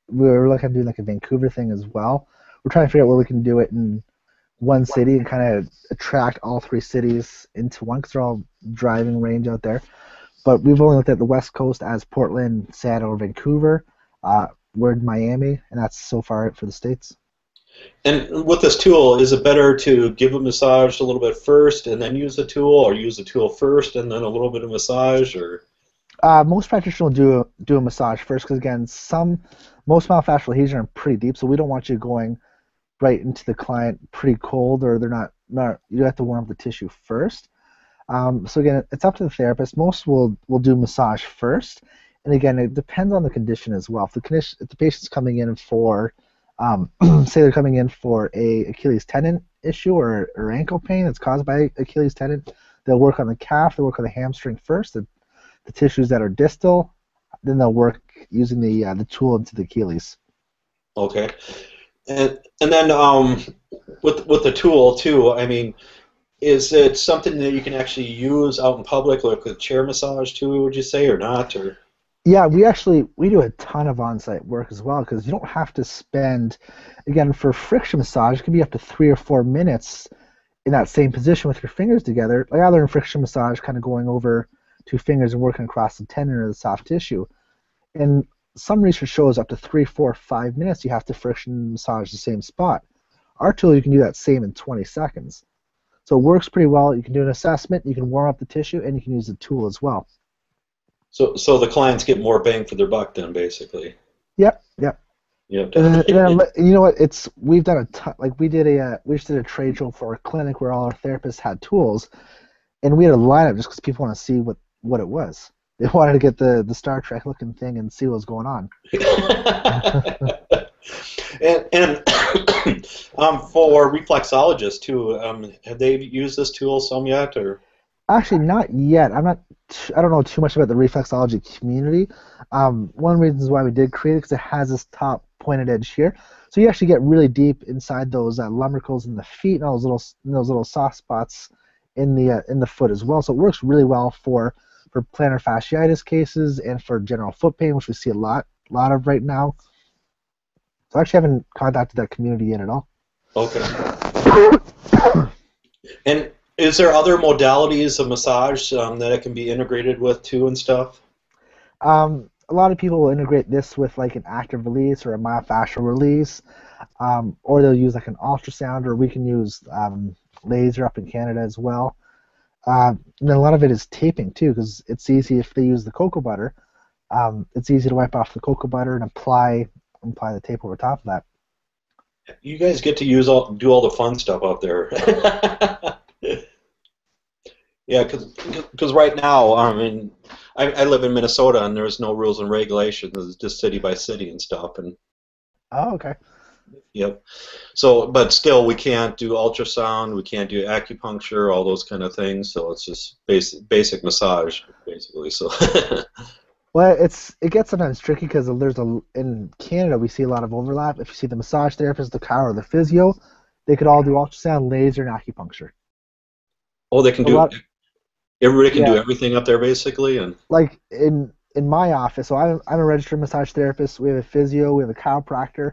We're looking at doing like a Vancouver thing as well. We're trying to figure out where we can do it in one city and kind of attract all three cities into one because they're all driving range out there. But we've only looked at the West Coast as Portland, Seattle, or Vancouver. We're in Miami, and that's so far it for the States. And with this tool, is it better to give a massage a little bit first and then use the tool, or use the tool first and then a little bit of massage, or? Most practitioners will do a massage first because again, most myofascial adhesions are pretty deep, so we don't want you going right into the client pretty cold, or they're not. You have to warm up the tissue first. So again, it's up to the therapist. Most will do massage first, and again, it depends on the condition as well. If the patient's coming in for, say they're coming in for a Achilles tendon issue or ankle pain that's caused by Achilles tendon, they'll work on the calf, they'll work on the hamstring first, the tissues that are distal, then they'll work using the tool into the Achilles. Okay. And then with the tool too, I mean, is it something that you can actually use out in public, like with chair massage too, would you say, or not? Or? Yeah, we do a ton of on-site work as well because you don't have to spend, again, for friction massage, it can be up to 3 or 4 minutes in that same position with your fingers together. Like I learned friction massage kind of going over 2 fingers and working across the tendon or the soft tissue. And some research shows up to 3, 4, 5 minutes you have to friction massage the same spot. Our tool, you can do that same in 20 seconds. So it works pretty well. You can do an assessment, you can warm up the tissue, and you can use the tool as well. So the clients get more bang for their buck then, basically. Yep. Yep. And you know what? We've done a ton. Like we just did a trade show for a clinic where all our therapists had tools, and we had a lineup just because people want to see what it was. They wanted to get the Star Trek looking thing and see what was going on. and for reflexologists too, have they used this tool some yet, or? Actually, not yet. I don't know too much about the reflexology community. One of the reasons why we did create it because it has this top pointed edge here, so you actually get really deep inside those lumbricals in the feet and all those little soft spots in the foot as well. So it works really well for plantar fasciitis cases and for general foot pain, which we see a lot of right now. So I actually haven't contacted that community yet at all. Okay. And is there other modalities of massage that it can be integrated with too and stuff? A lot of people will integrate this with like an active release or a myofascial release, or they'll use like an ultrasound, or we can use laser up in Canada as well. And then a lot of it is taping too, because it's easy if they use the cocoa butter. It's easy to wipe off the cocoa butter and apply the tape over top of that. You guys get to do all the fun stuff out there. Yeah, because right now, I mean, I live in Minnesota and there's no rules and regulations. It's just city by city and stuff. And oh, okay. Yep. So, but still, we can't do ultrasound. We can't do acupuncture, all those kind of things. So it's just basic massage, basically. So. Well, it gets sometimes tricky because in Canada we see a lot of overlap. If you see the massage therapist, the chiro, or the physio, they could all do ultrasound, laser, and acupuncture. Oh, they can do. Everybody can do everything up there, basically, and. Like in my office, so I'm a registered massage therapist. We have a physio, we have a chiropractor.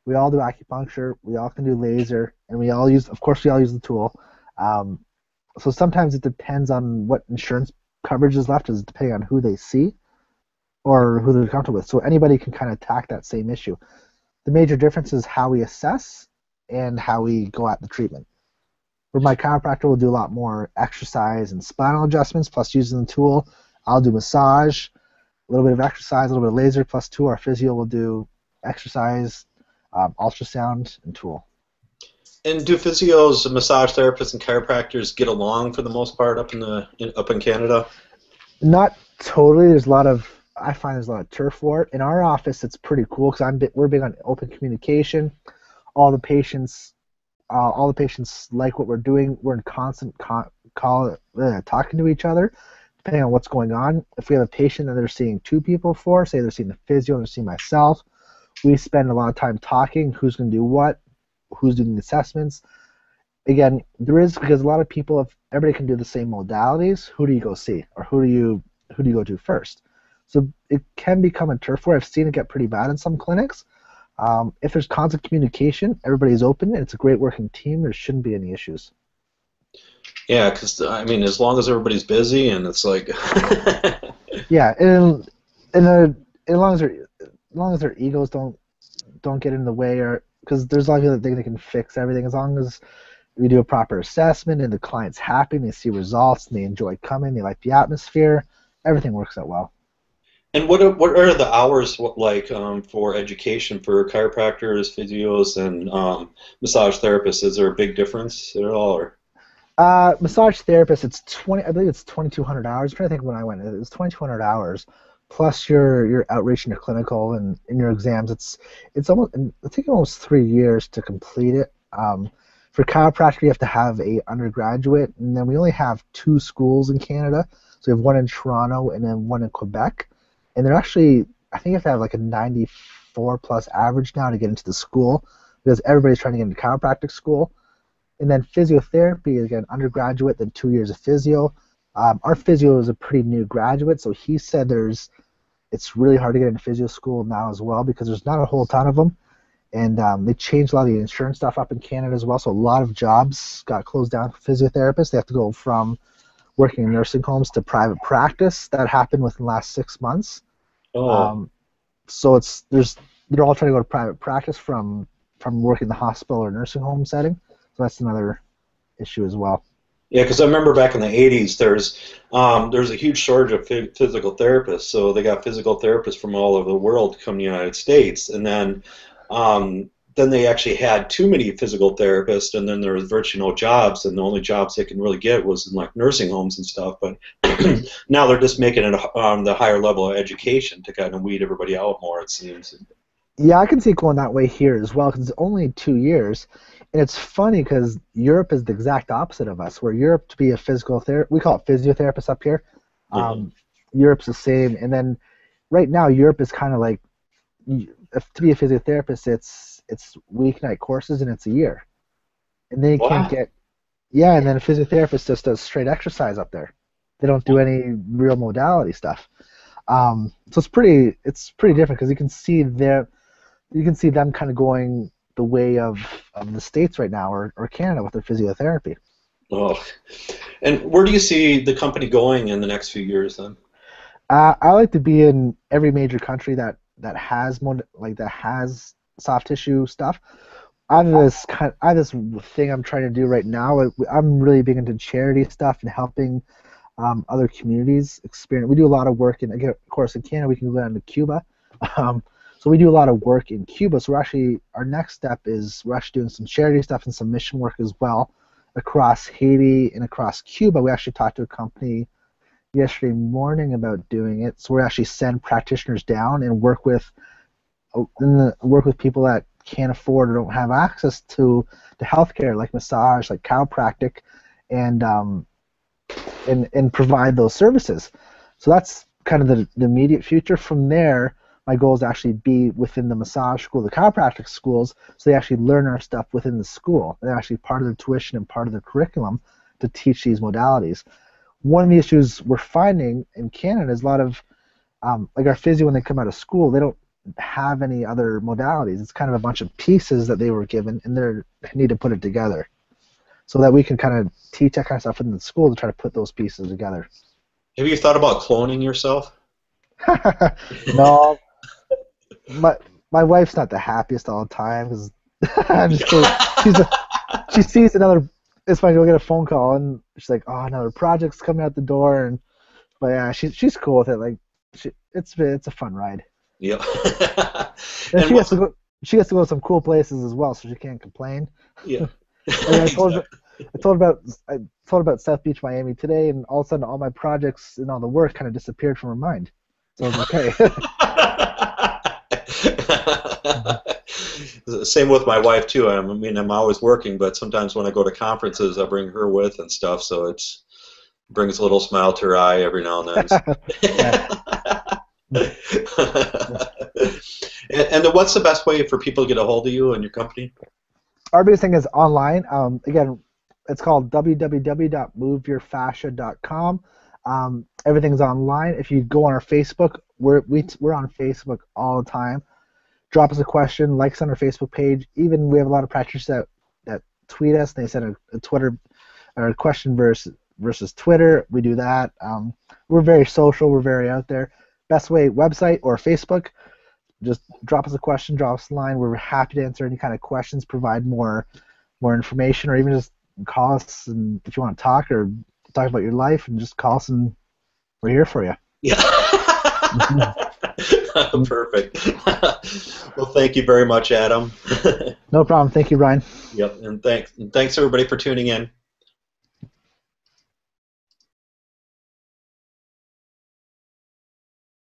We all do acupuncture. We all can do laser, and we all use the tool. So sometimes it depends on what insurance coverage is left, is depending on who they see or who they're comfortable with. So anybody can kind of attack that same issue. The major difference is how we assess and how we go at the treatment. For my chiropractor, we'll do a lot more exercise and spinal adjustments, plus using the tool. I'll do massage, a little bit of exercise, a little bit of laser, plus tool. Our physio will do exercise, ultrasound, and tool. And do physios, massage therapists, and chiropractors get along for the most part up in Canada? Not totally. I find there's a lot of turf war. In our office, it's pretty cool because we're big on open communication. All the patients like what we're doing. We're in constant talking to each other. depending on what's going on. If we have a patient that they're seeing 2 people for, say they're seeing the physio and they're seeing myself, we spend a lot of time talking, who's going to do what, who's doing the assessments. Again, there is, because a lot of people, if everybody can do the same modalities, who do you go see, or who do you go to first? So it can become a turf war. I've seen it get pretty bad in some clinics. If there's constant communication, everybody's open, and it's a great working team, there shouldn't be any issues. Yeah, because I mean, as long as everybody's busy, and it's like. Yeah, and as long as their egos don't get in the way, or because there's a lot of people that think they can fix everything. As long as we do a proper assessment and the client's happy and they see results and they enjoy coming, they like the atmosphere, everything works out well. And what are the hours like for education for chiropractors, physios, and massage therapists? Is there a big difference at all? Or? Massage therapist, I believe it's 2,200 hours. I'm trying to think when I went. It was 2,200 hours plus your outreach and your clinical and your exams. It's almost 3 years to complete it. For chiropractic, you have to have a undergraduate, and then we only have 2 schools in Canada. So we have one in Toronto and then one in Quebec. And they're actually, I think you have to have like a 94 plus average now to get into the school, because everybody's trying to get into chiropractic school. And then physiotherapy, again, undergraduate, then 2 years of physio. Our physio is a pretty new graduate, so he said it's really hard to get into physio school now as well, because there's not a whole ton of them. And they changed a lot of the insurance stuff up in Canada as well, so a lot of jobs got closed down for physiotherapists. They have to go from working in nursing homes to private practice. That happened within the last 6 months. Oh. So they're all trying to go to private practice from working in the hospital or nursing home setting. So that's another issue as well. Yeah, because I remember back in the 80s, there's a huge shortage of physical therapists. So they got physical therapists from all over the world to come to the United States, and then they actually had too many physical therapists, and then there was virtually no jobs, and the only jobs they can really get was in like nursing homes and stuff. But now they're just making it the higher level of education to kind of weed everybody out more, it seems. Yeah, I can see it going that way here as well, because it's only 2 years. And it's funny because Europe is the exact opposite of us. Where Europe, to be a physical therapist, we call it physiotherapist up here. Europe's the same. And then right now, Europe is kind of like, to be a physiotherapist, it's weeknight courses and it's a year. And then you can't get, and then a physiotherapist just does straight exercise up there. They don't do any real modality stuff. So it's pretty different, because you can see them kind of going the way of the States right now, or Canada with their physiotherapy. Oh, and where do you see the company going in the next few years then? I like to be in every major country that has soft tissue stuff. I have this thing I'm trying to do right now. I'm really big into charity stuff and helping other communities experience. We do a lot of work of course, in Canada. We can go down to Cuba. So we do a lot of work in Cuba. So our next step is we're actually doing some charity stuff and some mission work as well across Haiti and across Cuba. We actually talked to a company yesterday morning about doing it. So we actually send practitioners down and work with people that can't afford or don't have access to healthcare, like massage, like chiropractic, and provide those services. So that's kind of the immediate future. From there, my goal is to actually be within the massage school, the chiropractic schools, so they actually learn our stuff within the school. They're actually part of their tuition and part of their curriculum to teach these modalities. One of the issues we're finding in Canada is a lot of, like our physio, when they come out of school, they don't have any other modalities. It's kind of a bunch of pieces that they were given, and they need to put it together. So that we can kind of teach that kind of stuff in the school to try to put those pieces together. Have you thought about cloning yourself? No. My wife's not the happiest all the time, because I'm just kidding. She sees another. It's funny, we'll get a phone call and she's like, "Oh, another project's coming out the door," but yeah, she's cool with it. Like, it's a fun ride. Yeah. And she gets to go to some cool places as well, so she can't complain. Yeah. I told her about South Beach, Miami today, and all of a sudden all my projects and all the work kind of disappeared from her mind. So I was like, okay. Same with my wife too. I'm always working, but sometimes when I go to conferences, I bring her with and stuff. So Brings a little smile to her eye every now and then. And what's the best way for people to get a hold of you and your company? Our biggest thing is online. Again, it's called www.moveyourfascia.com. Everything's online. If you go on our Facebook, we're on Facebook all the time. Drop us a question, like us on our Facebook page. Even we have a lot of practitioners that tweet us. They send a Twitter or a question versus Twitter. We do that. We're very social. We're very out there. Best way, website or Facebook. Just drop us a question, drop us a line. We're happy to answer any kind of questions, provide more information, or even just call us and if you want to talk or talk about your life, and just call us and we're here for you. Yeah. Perfect. Well, thank you very much, Adam. No problem. Thank you, Ryan. Yep, and thanks everybody for tuning in.